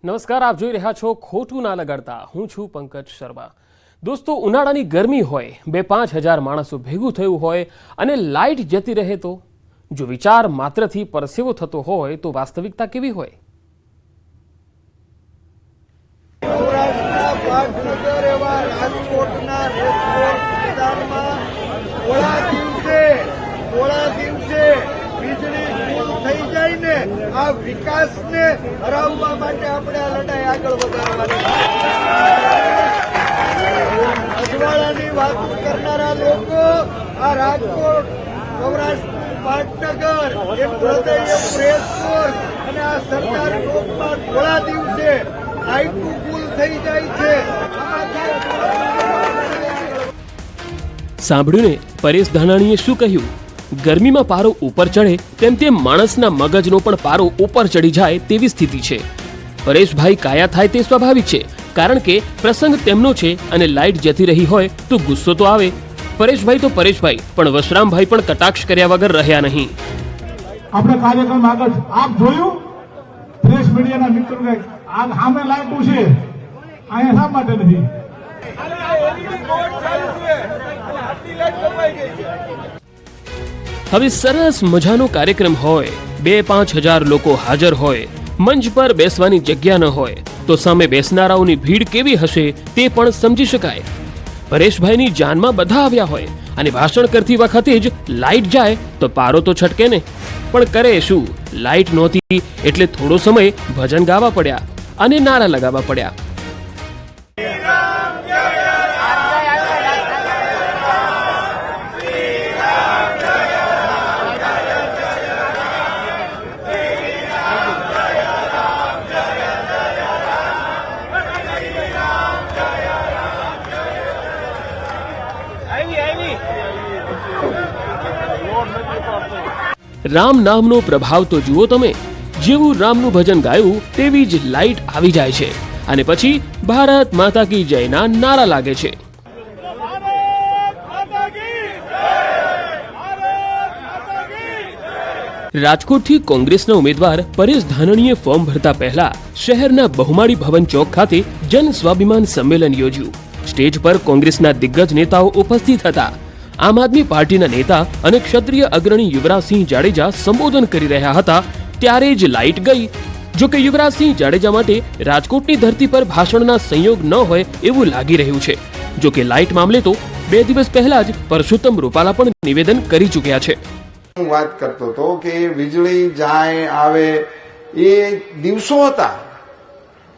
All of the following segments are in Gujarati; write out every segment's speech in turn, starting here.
નમસ્કાર, આપ જોઈ રહ્યા છો ખોટું ના લગાડતા. હું છું પંકજ શર્મા. દોસ્તો, ઉનાળાની ગરમી હોય, 2-5 હજાર માણસો ભેગું થયું હોય અને લાઇટ જતી રહે તો જો વિચાર માત્રથી પરસેવો થતો હોય તો વાસ્તવિકતા કેવી હોય? આ વિકાસને હરાવવા માટે આપણે આ લડાઈ આગળ વધારવાની. અજવાળાની વાત કરનારા લોકો આ રાજકોટ, સૌરાષ્ટ્ર, પાટનગર, એક હૃદય, એક પ્રેસકોટ અને આ સરકાર ટોપમાં થોડા દિવસે લાઈટનું પુલ થઈ જાય છે. સાંભળ્યું ને પરેશ ધાનાણીએ શું કહ્યું? ગરમીમાં પારો ઉપર ચડે તેમ તેમ માણસના મગજનો પણ પારો ઉપર ચડી જાય તેવી સ્થિતિ છે. પરેશભાઈ કાયા થાય તે સ્વાભાવિક છે, કારણ કે પ્રસંગ તેમનો છે અને લાઇટ જતી રહી હોય તો ગુસ્સો તો આવે. પરેશભાઈ તો પરેશભાઈ, પણ વશરામભાઈ પણ કટાક્ષ કર્યા વગર રહ્યા નહીં. આપણે કાર્યક્રમ આગળ આપ જોયું, પ્રેસ મીડિયાના મિત્રોને આ સામે લાઈટું છે, અહીંયા શા માટે નથી? હવે સરસ મજાનો કાર્યક્રમ હોય, 2-5 હજાર લોકો હાજર હોય, મંચ પર બેસવાની જગ્યા ન હોય તો સામે બેસનારાઓની ભીડ કેવી હશે તે પણ સમજી શકાય. પરેશભાઈની જાનમાં બધા આવ્યા હોય અને ભાષણ કરતી વખતે જ લાઇટ જાય તો પારો તો છટકે ને, પણ કરે શું? લાઇટ નહોતી એટલે થોડો સમય ભજન ગાવા પડ્યા અને નારા લગાવવા પડ્યા. રામ નામનો પ્રભાવ તો જુઓ તમે. જેવું રામનું ભજન ગાયું તેવી જ લાઇટ આવી જાય છે અને પછી ભારત માતા કી જયના નારા લાગે છે. રાજકોટથી કોંગ્રેસના ઉમેદવાર પરેશ ધાનાણીએ ફોર્મ ભરતા પહેલા શહેરના બહુમાળી ભવન ચોક ખાતે જન સ્વાભિમાન સંમેલન યોજ્યું. સ્ટેજ પર કોંગ્રેસના દિગ્ગજ નેતાઓ ઉપસ્થિત હતા. આમ આદમી પાર્ટીના નેતા અને ક્ષત્રિય અગ્રણી યુવરાજસિંહ જાડેજા સંબોધન કરી રહ્યા હતા ત્યારે જ લાઇટ ગઈ. જો કે યુવરાજસિંહ જાડેજા માટે રાજકોટની ધરતી પર ભાષણના સંયોગ ન હોય એવું લાગી રહ્યું છે. જો કે લાઇટ મામલે તો 2 દિવસ પહેલા જ પરસોત્તમ રૂપાલા પણ નિવેદન કરી ચૂક્યા છે. હું વાત કરતો હતો કે વીજળી જાય આવે એ દિવસો હતા.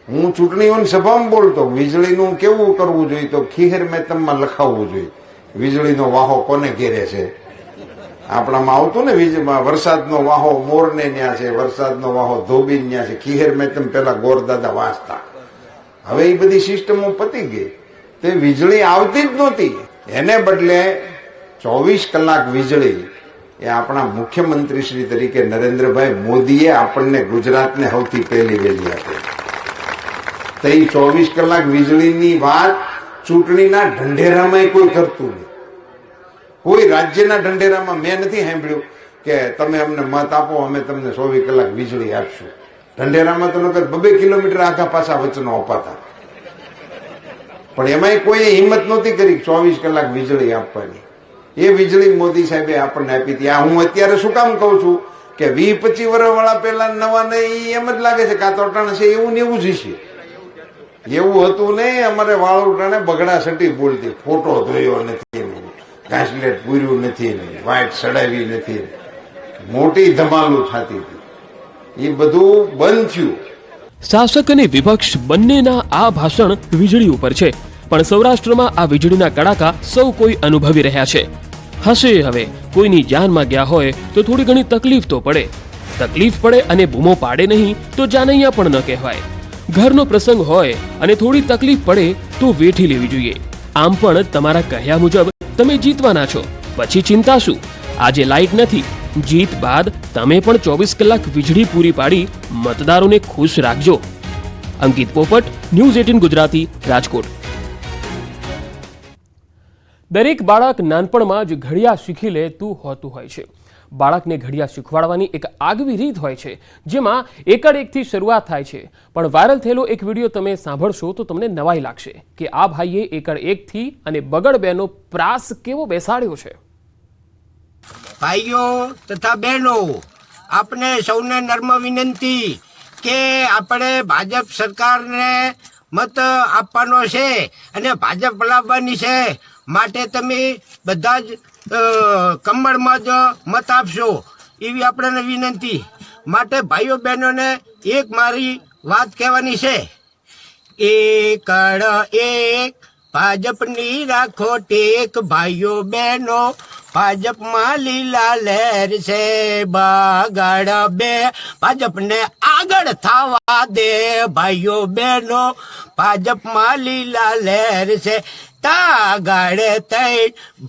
હું ચૂંટણીઓની સભામાં બોલતો વીજળીનું કેવું કરવું જોઈએ તો ખીહેર મહેતમમાં લખાવવું જોઈએ. વીજળીનો વાહો કોને ઘેરે છે? આપણામાં આવતું ને વરસાદનો વાહો મોરને ન્યા છે, વરસાદનો વાહો ધોબીન ન્યા છે. ખીહેર મહેતમ પેલા ગોરદાદા વાંચતા. હવે એ બધી સિસ્ટમો પતી ગઈ. તે વીજળી આવતી જ નહોતી. એને બદલે 24 કલાક વીજળી એ આપણા મુખ્યમંત્રી શ્રી તરીકે નરેન્દ્રભાઈ મોદીએ આપણને ગુજરાતને સૌથી પહેલી વેલી આપી. તો એ 24 કલાક વીજળીની વાત ચૂંટણીના ઢંઢેરામાં કોઈ કરતું નહીં. કોઈ રાજ્યના ઢંઢેરામાં મેં નથી સાંભળ્યું કે તમે અમને મત આપો અમે તમને 24 કલાક વીજળી આપશું. ઢંઢેરામાં તો નકર 2 કિલોમીટર આખા પાછા વચનો અપાતા. પણ એમાંય કોઈ હિંમત નહોતી કરી 24 કલાક વીજળી આપવાની. એ વીજળી મોદી સાહેબે આપણને આપી હતી. આ હું અત્યારે શું કામ કહું છું કે 20-25 વર્ષ વાળા પેલા નવા ને એમ જ લાગે છે કાં તો અટાણે છે એવું ને એવું જ છે. એવું હતું નહીં. અમારે વાળુટાણે બગડા સટી બોલતી, ફોટો ધોયો નથી, ઘાસલેટ પૂર્યું નથી, વાઇટ સડાવી નથી, મોટી ધમાલું થતી હતી. એ બધું બંધ થયું. શાસક અને વિપક્ષ બંનેના આ ભાષણ વીજળી ઉપર છે, પણ સૌરાષ્ટ્રમાં આ વીજળીના કડાકા સૌ કોઈ અનુભવી રહ્યા છે. હશે હવે કોઈની જાનમાં ગયા હોય તો થોડી ઘણી તકલીફ તો પડે. તકલીફ પડે અને બૂમો પાડે નહીં તો જાનૈયા પણ ન કહેવાય. ઘરનો પ્રસંગ હોય અને થોડી તકલીફ પડે તો વેઠી લેવી જોઈએ. આમ પણ તમારા કહ્યા મુજબ તમે જીતવાના છો, પછી ચિંતા શું? આજે લાઇટ નથી, જીત બાદ તમે પણ 24 કલાક વીજળી પૂરી પાડી મતદારોને ખુશ રાખજો. અંકિત પોપટ, ન્યૂઝ 18 ગુજરાતી, રાજકોટ. દરેક બાળક નાનપણમાં જ ઘડિયા શીખી લે તું હોતું હોય છે, બાળકને ઘડિયા શીખવાડવાની એક આગવી રીત હોય છે, જેમાં એકડ એકથી શરૂઆત થાય છે. પણ વાયરલ થયેલો એક વિડીયો તમે સાંભળશો તો તમને નવાઈ લાગશે કે આ ભાઈએ એકડ એકથી અને બગડ બેનો પ્રાસ કેવો બેસાડ્યો છે. ભાઈઓ તથા બહેનો, આપણે સૌને નમ્ર વિનંતી કે આપણે ભાજપ સરકારને મત આપવાનો છે અને ભાજપ લાવવાની છે. માટે તમે બધા જ કમળમાં જ મત આપશો એવી આપણને વિનંતી. માટે ભાઈઓ બહેનોને એક મારી વાત કહેવાની છે. એકડ એક ભાજપની રાખો ટેક, ભાઈઓ બહેનો ભાજપમાં લીલા લહેર છે. બગડ બે ભાજપને આગળ થવા દે, ભાઈઓ બહેનો ભાજપમાં લીલા લહેર છે. તાગડે તઈ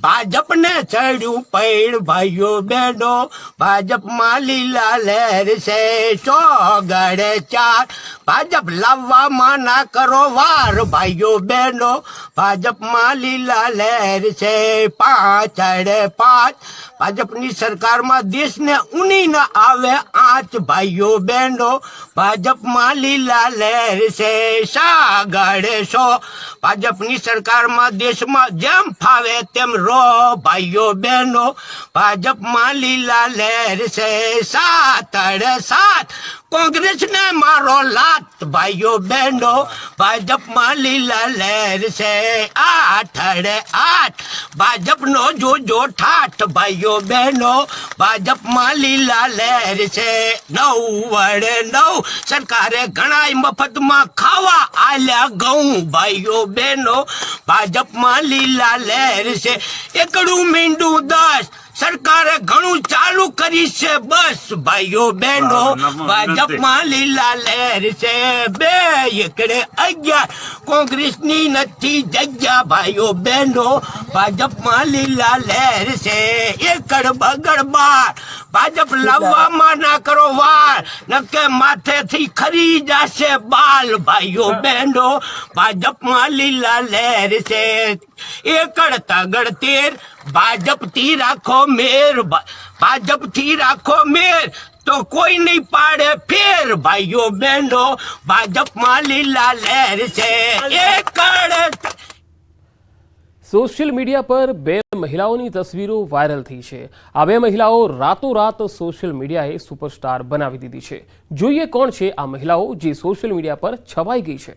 ભાજપને ચડ્યું પૈડ, ભાઈઓ બહેનો ભાજપમાં લીલા લહેર છે. ચોગડે ચાર ભાજપ લાવવામાં ના કરો વાર, ભાઈઓ બહેનો ભાજપમાં લીલા લહેર છે. પાંચડે પાંચ ભાજપની સરકારમાં દેશને ઊની ન આવે આંચ, ભાઈઓ બહેનો ભાજપમાં લીલા લહેર છે. સાગડે સો ભાજપની સરકારમાં દેશમાં જેમ ફાવે તેમ રો, ભાઈઓ બહેનો ભાજપમાં લીલા લહેર છે. સાતડે સાત કોંગ્રેસને મારો લાત, ભાઈઓ બહેનો ભાજપમાં લીલા લહેર છે. આઠડે આઠ ભાજપનો જોજો ઠાઠ, ભાઈઓ બહેનો ભાજપમાં લીલા લહેર છે. નવ વડે નવ સરકારે ઘણાય મફતમાં ખાવા આલ્યા ઘઉં, ભાઈઓ બહેનો ભાજપમાં લીલા લહેર છે. એકડું મીંડું 10 સરકારે ઘણું ચાલુ કરી છે બસ, ભાઈઓ બહેનો ભાજપમાં લીલા લહેર છે. 2 એકડે 11 કોંગ્રેસની નથી જગ્યા, ભાઈઓ બહેનો ભાજપમાં લીલા લહેર છે. એકડ બગડ 12 ભાજપ લાવવામાં ના કરો વાર, નકે માથેથી ખરી જશે બાલ, ભાઈઓ બહેનો ભાજપમાં લીલા લહેર છે. એકડ તગડ 13 ભાજપથી રાખો મેર, ભાજપથી રાખો મેર તો કોઈ નહીં પાડે ફેર, ભાઈઓ બહેનો ભાજપમાં લીલા લહેર છે. એકડ સોશિયલ મીડિયા પર 2 મહિલાઓની તસવીરો વાયરલ થઈ છે. આ 2 મહિલાઓ રાતોરાત સોશિયલ મીડિયાએ સુપરસ્ટાર બનાવી દીધી છે. જોઈએ કોણ છે આ મહિલાઓ જે સોશિયલ મીડિયા પર છવાઈ ગઈ છે.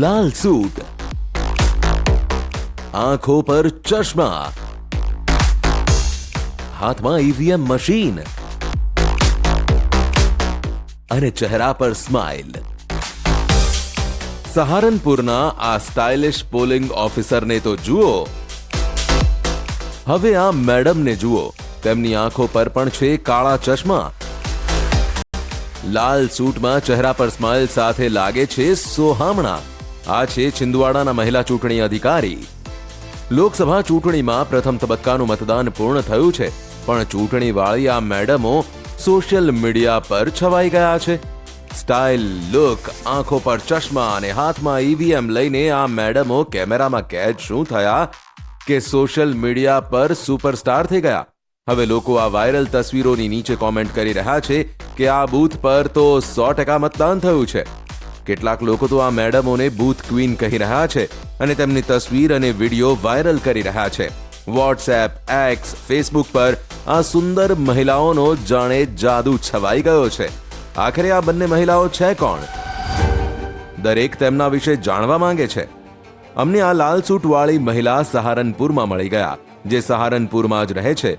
लाल सूट, आंखों पर चश्मा, हाथમાં ईवीएम मशीन અને ચહેરા પર સ્માઇલ. સહારનપુરના આ સ્ટાઇલિશ પોલિંગ ઓફિસરને તો જુઓ, હવે આ મેડમને જુઓ. તેમની આંખો પર પણ છે કાળા ચશ્મા. લાલ સૂટમાં ચહેરા પર સ્માઇલ સાથે લાગે છે સોહામણા. આ છે છિંદવાડાના મહિલા ચૂંટણી અધિકારી. લોકસભા ચૂંટણીમાં પ્રથમ તબક્કાનું મતદાન પૂર્ણ થયું છે, પણ ચૂંટણીવાળી આ મેડમો સોશિયલ મીડિયા પર છવાઈ ગયા છે. સ્ટાઇલ, લુક, આંખો પર ચશ્મા અને હાથમાં ઈવીએમ લઈને આ મેડમો કેમેરામાં કેદ શું થયા કે સોશિયલ મીડિયા પર સુપરસ્ટાર થઈ ગયા. હવે લોકો આ વાયરલ તસવીરોની નીચે કોમેન્ટ કરી રહ્યા છે કે આ બૂથ પર તો 100% મતદાન થયું છે. કેટલાક લોકો તો આ મેડમોને બૂથ ક્વીન કહી રહ્યા છે અને તેમની તસવીર અને વિડીયો વાયરલ કરી રહ્યા છે. વોટ્સએપ, એક્સ, ફેસબુક પર આ સુંદર મહિલાઓનો જાણે જાદુ છવાઈ ગયો છે. આખરે આ બંને મહિલાઓ છે કોણ? દરેક તેમના વિશે જાણવા માંગે છે. અમને આ લાલ સૂટવાળી મહિલા સહારનપુરમાં મળી ગયા, જે સહારનપુરમાં જ રહે છે,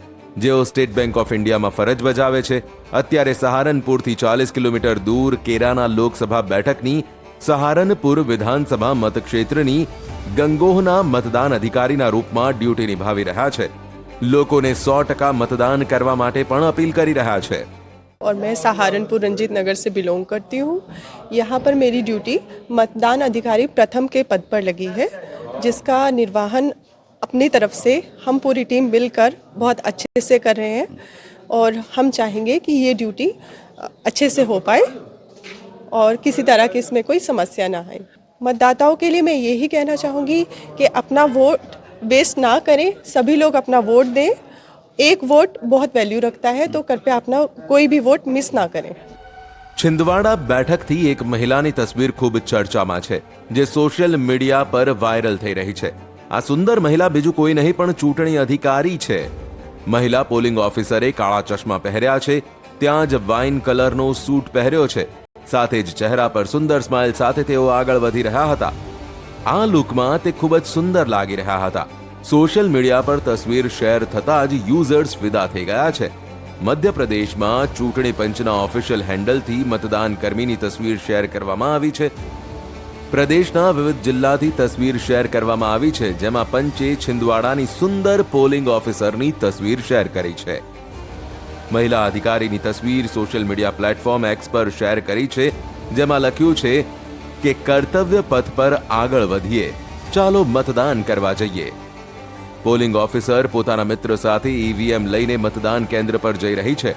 જેઓ સ્ટેટ બેંક ઓફ ઇન્ડિયામાં ફરજ બજાવે છે. અત્યારે સહારનપુરથી 40 કિલોમીટર દૂર કેરાના લોકસભા બેઠકની સહારનપુર વિધાનસભા મતક્ષેત્રની ગંગોહના મતદાન અધિકારીના રૂપમાં ડ્યુટી નિભાવી રહ્યા છે. લોકોને 100% मतदान करवा માટે પણ अपील કરી રહ્યા છે. और मैं सहारनपुर रंजीत नगर से बिलोंग करती हूँ. यहाँ पर मेरी ड्यूटी मतदान अधिकारी प्रथम के पद पर लगी है, जिसका निर्वहन अपनी तरफ से हम पूरी टीम मिलकर बहुत अच्छे से कर रहे हैं और हम चाहेंगे कि ये ड्यूटी अच्छे से हो पाए. और किसी तरह की इसमें कोई समस्या ना आए। मतदाताओं के लिए मैं यही कहना चाहूँगी कि अपना वोट वेस्ट ना करें, सभी लोग अपना वोट दें। एक वोट बहुत वैल्यू रखता है, तो कृपया अपना कोई भी वोट मिस ना करें। छिंदवाड़ा બેઠકથી એક મહિલાની તસવીર ખૂબ ચર્ચામાં છે, જે સોશિયલ મીડિયા પર વાયરલ થઈ રહી છે. આ સુંદર મહિલા બીજું કોઈ નહીં પણ ચૂંટણી અધિકારી છે. મહિલા પોલિંગ ઓફિસરે કાળા ચશ્મા પહેર્યા છે, ત્યાં જ વાઇન કલરનો સૂટ પહેર્યો છે, સાથે જ ચહેરા પર સુંદર સ્માઇલ સાથે તેઓ આગળ વધી રહ્યા હતા. આ લુકમાં તે ખૂબ જ સુંદર લાગી રહ્યા હતા. સોશિયલ મીડિયા પર તસવીર શેર થતાં જ યુઝર્સ વિદા થઈ ગયા છે. મધ્યપ્રદેશમાં ચૂંટણી પંચના ઓફિશિયલ હેન્ડલથી મતદાન કર્મીની તસવીર શેર કરવામાં આવી છે. પ્રદેશના વિવિધ જિલ્લાથી તસવીર શેર કરવામાં આવી છે, જેમાં પંચે છિંદવાડાની સુંદર પોલિંગ ઓફિસરની તસવીર શેર કરી છે. મહિલા અધિકારીની તસવીર સોશિયલ મીડિયા પ્લેટફોર્મ એક્સ પર શેર કરી છે, જેમાં લખ્યું છે કે કર્તવ્ય પથ પર આગળ વધીએ, ચાલો મતદાન કરવા જઈએ. પોલિંગ ઓફિસર પોતાના મિત્ર સાથે ઈવીએમ લઈને મતદાન કેન્દ્ર પર જઈ રહી છે.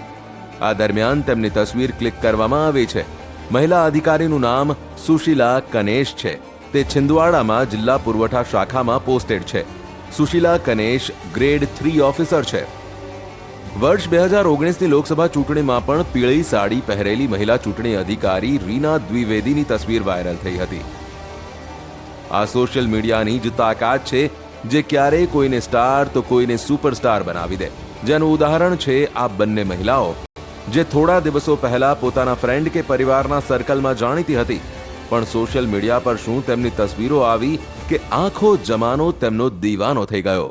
આ દરમિયાન તેમની તસવીર ક્લિક કરવામાં આવી છે. મહિલા અધિકારીનું નામ સુશીલા કનેશ છે. તે છિંદવાડામાં જિલ્લા પુરવઠા શાખામાં પોસ્ટેડ છે. સુશીલા કનેશ ગ્રેડ 3 ઓફિસર છે. વર્ષ 2019ની લોકસભા ચૂંટણીમાં પણ પીળી સાડી પહેરેલી મહિલા ચૂંટણી અધિકારી રીના દ્વિવેદીની તસવીર વાયરલ થઈ હતી. આ સોશિયલ મીડિયાની જ તાકાત છે, જે ક્યારેય કોઈને સ્ટાર તો કોઈને સુપરસ્ટાર બનાવી દે. જેનું ઉદાહરણ છે આ બંને મહિલાઓ, જે થોડા દિવસો પહેલા પોતાના ફ્રેન્ડ કે પરિવારના સર્કલમાં જાણીતી હતી, પણ સોશિયલ મીડિયા પર શું તેમની તસવીરો આવી કે આખો જમાનો તેમનો દીવાનો થઈ ગયો.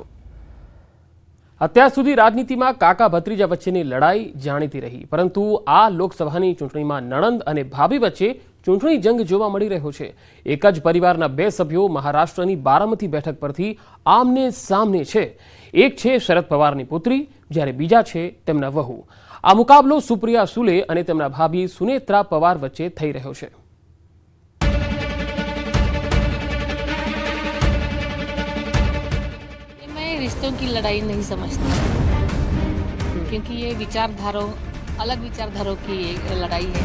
અત્યાર સુધી રાજનીતિમાં કાકા ભત્રીજા વચ્ચેની લડાઈ જાણીતી રહી, પરંતુ આ લોકસભાની ચૂંટણીમાં નણંદ અને ભાભી વચ્ચે ચૂંટણી જંગ જોવા મળી રહ્યો છે. એક જ પરિવારના બે સભ્યો મહારાષ્ટ્રની બારામતી બેઠક પરથી આમને સામને છે. એક છે શરદ પવારની પુત્રી, જ્યારે બીજા છે તેમના વહુ. આ મુકાબલો સુપ્રિયા સુલે અને તેમના ભાભી સુનેત્રા પવાર વચ્ચે થઈ રહ્યો છે. मैं रिश्तों की लड़ाई नहीं समझती, क्योंकि ये विचारधारों अलग विचारधारों की एक लड़ाई है.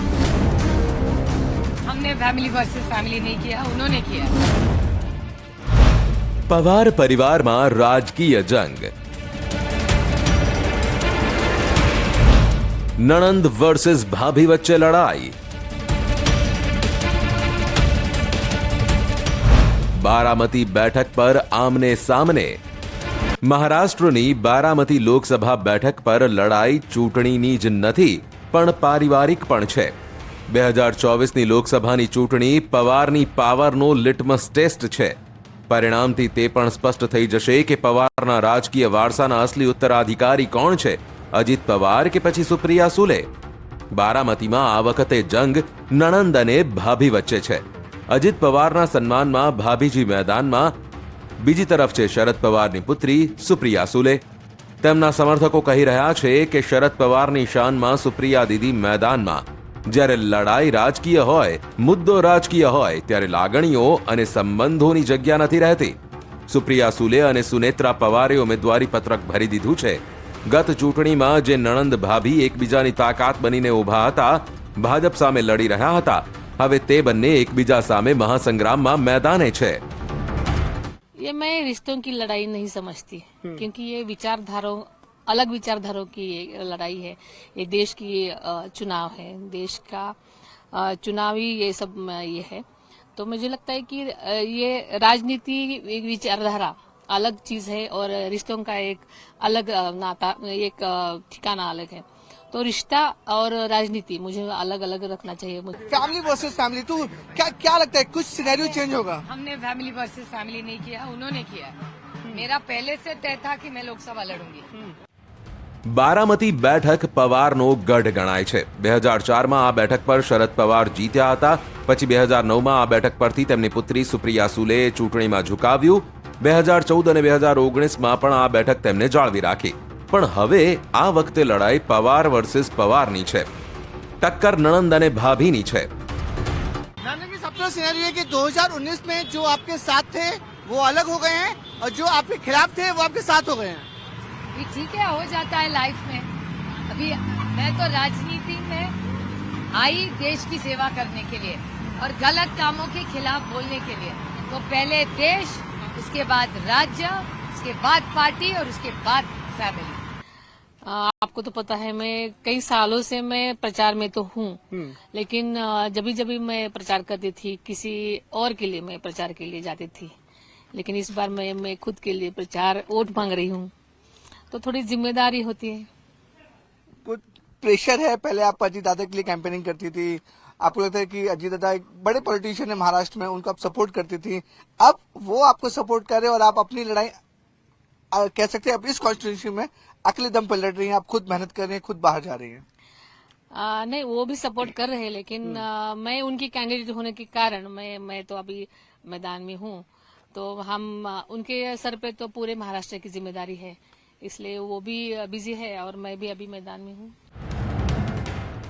हमने फैमिली वर्सेस फैमिली नहीं किया, उन्होंने किया. પવાર પરિવારમાં રાજકીય જંગ. નણંદ વર્સિસ ભાભી વચ્ચે લડાઈ. બારામતી બેઠક પર આમને સામને. મહારાષ્ટ્રની બારામતી લોકસભા બેઠક પર લડાઈ ચૂંટણીની જ નથી, પણ પારિવારિક પણ છે. 2024ની લોકસભાની ચૂંટણી પવારની પાવરનો લિટમસ ટેસ્ટ છે. પરિણામથી તે પણ સ્પષ્ટ થઈ જશે કે પવારના રાજકીય વારસાના અસલી ઉત્તરાધિકારી કોણ છે, અજીત પવાર કે પછી સુપ્રિયા સુલે. બારામતીમાં આ વખતે જંગ નણંદ અને ભાભી વચ્ચે છે. અજીત પવારના સન્માનમાં ભાભીજી મેદાનમાં, બીજી તરફ છે શરદ પવારની પુત્રી સુપ્રિયા સુલે. તેમના સમર્થકો કહી રહ્યા છે કે શરદ પવારની શાનમાં સુપ્રિયા દીદી મેદાનમાં. જ્યારે લડાઈ રાજકીય હોય, મુદ્દો રાજકીય હોય, ત્યારે લાગણીઓ અને સંબંધોની જગ્યા નથી રહેતી. સુપ્રિયા સુલે અને સુનેત્રા પવારે ઉમેદવારી પત્રક ભરી દીધું છે. ગત ચૂંટણીમાં જે નણંદ ભાભી એકબીજાની તાકાત બનીને ઊભા હતા, ભાજપ સામે લડી રહ્યા હતા, હવે તે બંને એકબીજા સામે મહાસંગ્રામમાં मैदाने છે. ये मैं रिश्तों की लड़ाई नहीं समझती, क्योंकि ये विचारधारों अलग विचारधारों की लड़ाई है. ये देश की चुनाव है, देश का चुनावी ये सब ये है. तो मुझे लगता है कि ये राजनीति एक विचारधारा अलग चीज है और रिश्तों का एक अलग नाता, एक ठिकाना अलग है. तो रिश्ता और राजनीति मुझे अलग अलग रखना चाहिए. फैमिली वर्सेस फैमिली, तो क्या लगता है कुछ सिनेरियो चेंज होगा? हमने फैमिली वर्सेस फैमिली नहीं किया, उन्होंने किया. मेरा पहले से तय था कि मैं लोकसभा लड़ूंगी. બારામતી બેઠક પવારનો ગઢ ગણાય છે. 2004માં આ બેઠક પર શરદ પવાર જીત્યા હતા. પછી 2009માં આ બેઠક પરથી તેમની પુત્રી સુપ્રિયા સુલેએ ચૂંટણીમાં ઝુકાવ્યું. 2014 અને 2019માં પણ આ બેઠક તેમને જાળવી રાખી. પણ હવે આ વખતે લડાઈ પવાર વર્સિસ પવારની છે. ટક્કર નણંદ અને ભાભીની છે. सबसे सिनेरियो है कि 2019 में जो आपके साथ थे वो अलग हो गए हैं और जो आपके खिलाफ थे वो आपके साथ हो गए हैं. ठीक है, हो जाता है लाइफ में. अभी मैं तो राजनीति में आई देश की सेवा करने के लिए और गलत कामों के खिलाफ बोलने के लिए। तो पहले देश, उसके बाद राज्य, उसके बाद पार्टी और उसके बाद फैमिली। आपको तो पता है मैं कई सालों से मैं प्रचार में तो हूँ, लेकिन जब मैं प्रचार करती थी किसी और के लिए मैं प्रचार के लिए जाती थी, लेकिन इस बार मैं खुद के लिए प्रचार वोट मांग रही हूँ, तो थोड़ी जिम्मेदारी होती है। कुछ प्रेशर है? पहले आप अजीत दादा के लिए कैंपेनिंग करती थी, आपको लगता है कि अजीत दादा एक बड़े पॉलिटिशियन है महाराष्ट्र में, उनको आप सपोर्ट करती थी, अब वो आपको सपोर्ट कर रहे हैं और आप अपनी लड़ाई कह सकते हैं अब इस कॉन्स्टिट्यूंसी में अकेले दम पर लड़ रही हैं, आप खुद मेहनत कर रही हैं, खुद बाहर जा रही हैं? नहीं, वो भी सपोर्ट कर रहे हैं, लेकिन मैं उनकी कैंडिडेट होने के कारण मैं तो अभी मैदान में हूँ, तो हम उनके सर पे तो पूरे महाराष्ट्र की जिम्मेदारी है, इसलिए वो भी बिजी है और मैं भी अभी मैदान में हूँ।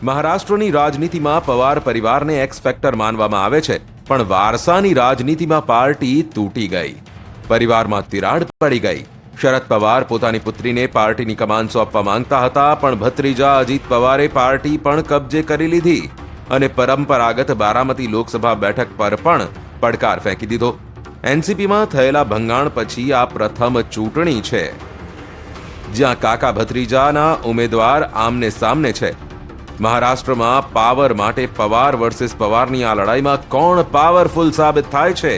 મહારાષ્ટ્રની રાજનીતિમાં પવાર પરિવારને એક્સ ફેક્ટર માનવામાં આવે છે, પણ વારસાની રાજનીતિમાં પાર્ટી તૂટી ગઈ, પરિવારમાં તિરાડ પડી ગઈ। શરદ પવાર પોતાની પુત્રીને પાર્ટીની કમાન સોંપવા માંગતા હતા, પણ ભત્રીજા અજીત પવારે પાર્ટી પણ કબજે કરી લીધી અને પરંપરાગત બારામતી લોકસભા બેઠક પર પણ પડકાર ફેંકી દીધો। એનસીપીમાં થયેલા ભંગાણ પછી આ પ્રથમ ચૂંટણી છે જ્યાં કાકા ભત્રીજાના ઉમેદવાર આમને સામને છે। મહારાષ્ટ્રમાં પાવર માટે પવાર વર્સિસ પવારની આ લડાઈમાં કોણ પાવરફુલ સાબિત થાય છે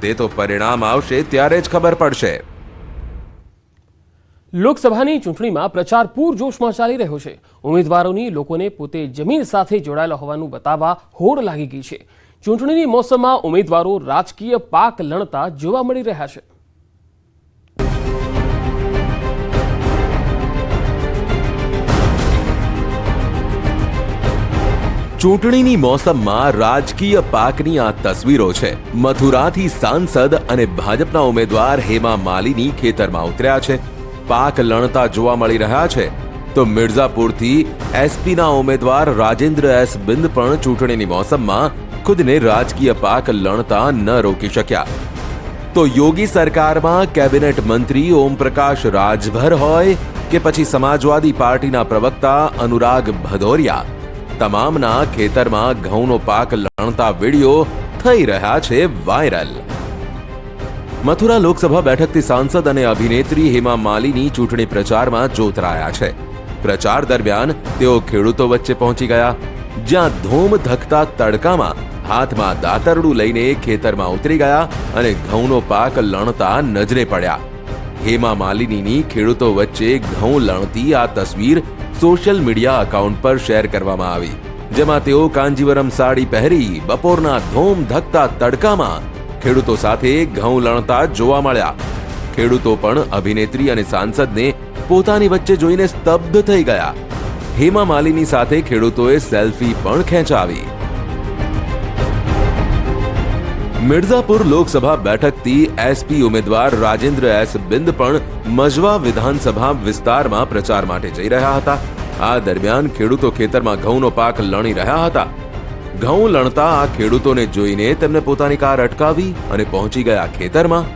તે તો પરિણામ આવશે ત્યારે જ ખબર પડશે। લોકસભાની ચૂંટણીમાં પ્રચાર પૂરજોશમાં ચાલી રહ્યો છે। ઉમેદવારોની લોકોને પોતે જમીન સાથે જોડાયેલા હોવાનું બતાવવા હોડ લાગી ગઈ છે। ચૂંટણીની મોસમમાં ઉમેદવારો રાજકીય પાક લણતા જોવા મળી રહ્યા છે। ચૂંટણીની મોસમમાં રાજકીય પાકની આ તસવીરો છે। મથુરાથી સાંસદ અને ભાજપના ઉમેદવાર હેમા માલિની ખેતરમાં ઉતર્યા છે, પાક લણતા જોવા મળી રહ્યા છે। તો મિર્ઝાપુરથી એસપીના ઉમેદવાર રાજેન્દ્ર એસ બિંદ પણ ચૂંટણીની મોસમમાં ખુદને રાજકીય પાક લણતા ન રોકી શક્યા। તો યોગી સરકારમાં કેબિનેટ મંત્રી ઓમપ્રકાશ રાજભર હોય કે પછી સમાજવાદી પાર્ટીના પ્રવક્તા અનુરાગ ભદૌરિયા, તમામના ખેતરમાં ઘઉંનો પાક લણતા વિડીયો થઈ રહ્યા છે વાયરલ। મથુરા લોકસભા બેઠકથી સાંસદ અને અભિનેત્રી હેમા માલિની ચૂંટણી પ્રચારમાં જોતરાયા છે। પ્રચાર દરમિયાન તેઓ ખેડૂતો વચ્ચે પહોંચી ગયા, જ્યાં ધૂમ ધકતા તડકામાં હાથમાં દાતરડું લઈને ખેતરમાં ઉતરી ગયા અને ઘઉંનો પાક લણતા નજરે પડ્યા। હેમા માલિનીની ખેડૂતો વચ્ચે ઘઉં લણતી આ તસવીર સોશિયલ મીડિયા અકાઉન્ટ પર શેર કરવામાં આવી, જેમાં તેઓ કાંજીવરમ સાડી પહેરી બપોરના ધૂમ ધકતા તડકામાં ખેડૂતો સાથે ઘઉં લણતા જોવા મળ્યા। ખેડૂતો પણ અભિનેત્રી અને સાંસદને પોતાની વચ્ચે જોઈને સ્તબ્ધ થઈ ગયા। હેમા માલિની સાથે ખેડૂતોએ સેલ્ફી પણ ખેંચાવી। મિર્ઝાપુર લોકસભા બેઠકથી એસપી ઉમેદવાર રાજેન્દ્ર એસ બિંદ પણ મજવા વિધાનસભા વિસ્તારમાં પ્રચાર માટે જઈ રહ્યા હતા। આ દરમિયાન ખેડૂતો ખેતરમાં ઘઉંનો પાક લણી રહ્યા હતા। ઘઉં લણતા આ ખેડૂતોને જોઈને તેમને પોતાની કાર અટકાવી અને પહોંચી ગયા ખેતરમાં।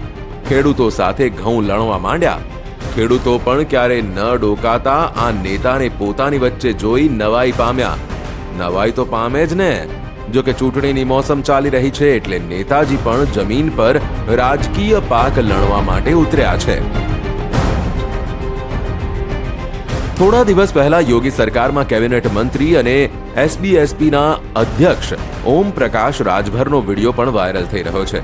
ખેડૂતો સાથે ઘઉં લણવા માંડ્યા। ખેડૂતો પણ ક્યારે ન ડોકાતા આ નેતાને પોતાની વચ્ચે જોઈ નવાઈ પામ્યા। નવાઈ તો પામે જ ને, જો કે ચૂંટણીની મોસમ ચાલી રહી છે એટલે નેતાજી પણ જમીન પર રાજકીય પાક લણવા માટે ઉતર્યા છે। થોડા દિવસ પહેલા યોગી સરકારમાં કેબિનેટ મંત્રી અને એસબીએસપીના અધ્યક્ષ ઓમ પ્રકાશ રાજભરનો વિડીયો પણ વાયરલ થઈ રહ્યો છે।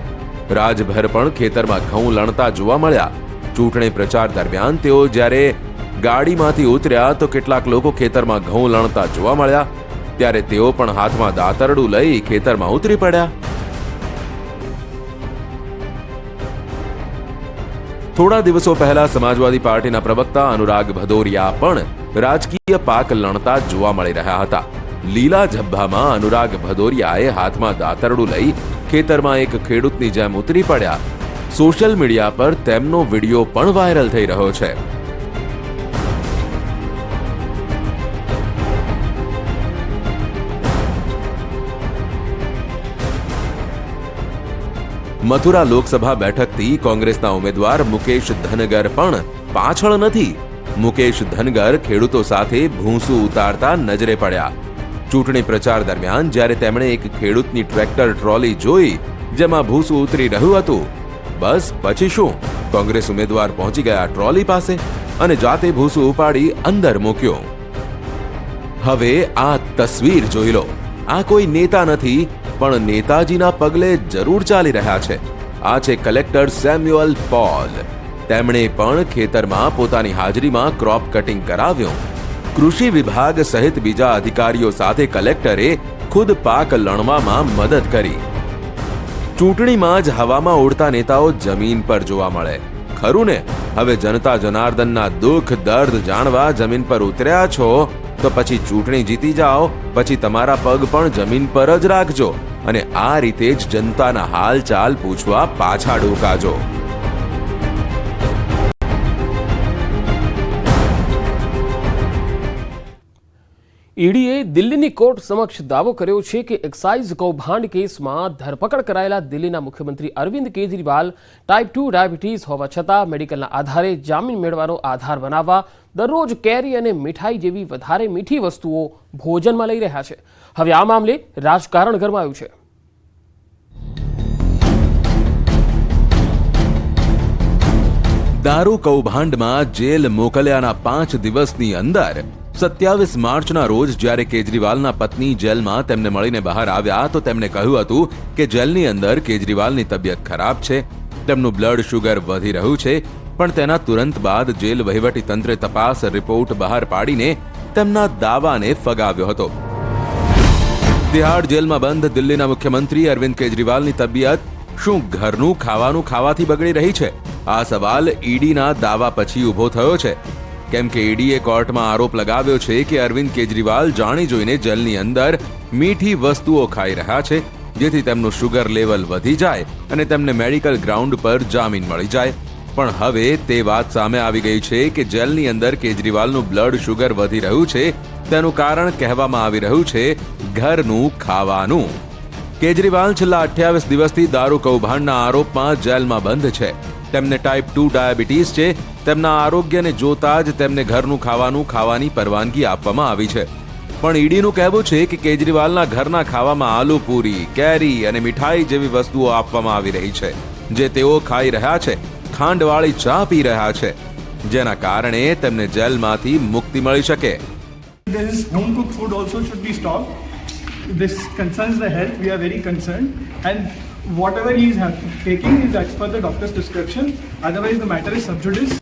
રાજભર પણ ખેતરમાં ઘઉં લણતા જોવા મળ્યા। ચૂંટણી પ્રચાર દરમિયાન તેઓ જ્યારે ગાડીમાંથી ઉતર્યા તો કેટલાક લોકો ખેતરમાં ઘઉં લણતા જોવા મળ્યા, ત્યારે તેઓ પણ હાથમાં દાતરડું લઈ ખેતરમાં ઉતરી પડ્યા। થોડા દિવસો પહેલા સમાજવાદી પાર્ટીના પ્રવક્તા અનુરાગ ભદૌરિયા પણ રાજકીય પાક લણતા જોવા મળી રહ્યા હતા। લીલા ઝબ્બામાં અનુરાગ ભદૌરિયાએ હાથમાં દાતરડું લઈ ખેતરમાં એક ખેડૂતની જેમ ઉતરી પડ્યા। સોશિયલ મીડિયા પર તેમનો વિડીયો પણ વાયરલ થઈ રહ્યો છે। મથુરા લોકસભા બેઠકથી કોંગ્રેસના ઉમેદવાર મુકેશ ધનગર પણ પાછળ નથી। મુકેશ ધનગર ખેડૂતો સાથે ભૂંસું ઉતારતા નજરે પડ્યા। ચૂંટણી પ્રચાર દરમિયાન જ્યારે તેમણે એક ખેડૂતની ટ્રેક્ટર ટ્રોલી જોઈ જેમાં ભૂસું ઉતરી રહ્યું હતું, બસ પછી શું, કોંગ્રેસ ઉમેદવાર પહોંચી ગયા ટ્રોલી પાસે અને જાતે ભૂસું ઉપાડી અંદર મૂક્યું. હવે આ તસવીર જોઈ લો. આ કોઈ નેતા નથી, પણ નેતાજીના પગલે જરૂર ચાલી રહ્યા છે. આ છે કલેક્ટર સેમ્યુઅલ પોલ. તેમણે પણ ખેતરમાં પોતાની હાજરીમાં ક્રોપ કટિંગ કરાવ્યું. કૃષિ વિભાગ સહિત બીજા અધિકારીઓ સાથે કલેક્ટરે ખુદ પાક લણવામાં મદદ કરી. ચૂંટણીમાં જ હવામાં ઉડતા નેતાઓ જમીન પર જોવા મળે, ખરું ને? હવે જનતા જનાર્દનના દુઃખ દર્દ જાણવા જમીન પર ઉતર્યા છો તો પછી ચૂંટણી જીતી જાઓ, પછી તમારા પગ પણ જમીન પર જ રાખજો અને આ રીતે જ જનતાના હાલચાલ પૂછવા પાછા ડોકાજો. ઈડીએ દિલ્હીની કોર્ટ સમક્ષ દાવો કર્યો છે કે એક્સાઇઝ કૌભાંડ કેસમાં ધરપકડ કરાયેલા દિલ્હીના મુખ્યમંત્રી અરવિંદ કેજરીવાલ ટાઈપ 2 ડાયાબિટીસ હોવા છતાં મેડિકલના આધારે જામીન મેળવવાનો આધાર બનાવવા દરરોજ કેરી અને મીઠાઈ જેવી વધારે મીઠી વસ્તુઓ ભોજનમાં લઈ રહ્યા છે. હવે આ મામલે રાજકારણ ગરમાયું છે. દારૂ કૌભાંડમાં જેલ મોકલ્યાના 5 દિવસની અંદર 27 માર્ચના રોજ જ્યારે કેજરીવાલના પત્ની જેલમાં તેમને મળીને બહાર આવ્યા તો તેમણે કહ્યું હતું કે જેલની અંદર કેજરીવાલની તબિયત ખરાબ છે, તેમનું બ્લડ શુગર વધી રહ્યું છે, પણ તેના તુરંત બાદ જેલ વહીવટી તંત્રે તપાસ રિપોર્ટ બહાર પાડીને તેમના દાવાને ફગાવ્યો હતો. તિહાડ જેલમાં બંધ દિલ્હીના મુખ્યમંત્રી અરવિંદ કેજરીવાલની તબિયત શું ઘરનું ખાવાનું ખાવાથી બગડી રહી છે? આ સવાલ ઈડીના દાવા પછી ઊભો થયો છે, કેમ કે ઈડીએ કોર્ટમાં આરોપ લગાવ્યો છે કે અરવિંદ કેજરીવાલ જાણી જોઈને જેલની અંદર મીઠી વસ્તુઓ ખાઈ રહ્યા છે, જેથી તેમનું શુગર લેવલ વધી જાય અને તેમને મેડિકલ ગ્રાઉન્ડ પર જામીન મળી જાય. પણ હવે તે વાત સામે આવી ગઈ છે કે જેલની અંદર કેજરીવાલનું બ્લડ શુગર વધી રહ્યું છે, તેનું કારણ કહેવામાં આવી રહ્યું છે ઘરનું ખાવાનું. કેજરીવાલ છેલ્લા 28 દિવસથી દારૂ કૌભાંડના આરોપમાં જેલમાં બંધ છે. તેમને ટાઈપ 2 ડાયાબિટીસ છે. તેમના આરોગ્યને જોતા જ તેમને ઘરનું ખાવાનું ખાવાની પરવાનગી આપવામાં આવી છે. પણ ઈડીનું કહેવું છે કે કેજરીવાલના ઘરના ખાવામાં આલુ પૂરી, કેરી અને મીઠાઈ જેવી વસ્તુઓ આપવામાં આવી રહી છે, જે તેઓ ખાઈ રહ્યા છે. ખાંડવાળી ચા પી રહ્યા છે, જેના કારણે તેમને જેલમાંથી મુક્તિ મળી શકે. This home cooked food also should be stopped. This concerns the health. We are very concerned, and whatever he is taking is as per the doctor's prescription. Otherwise, the matter is sub judice.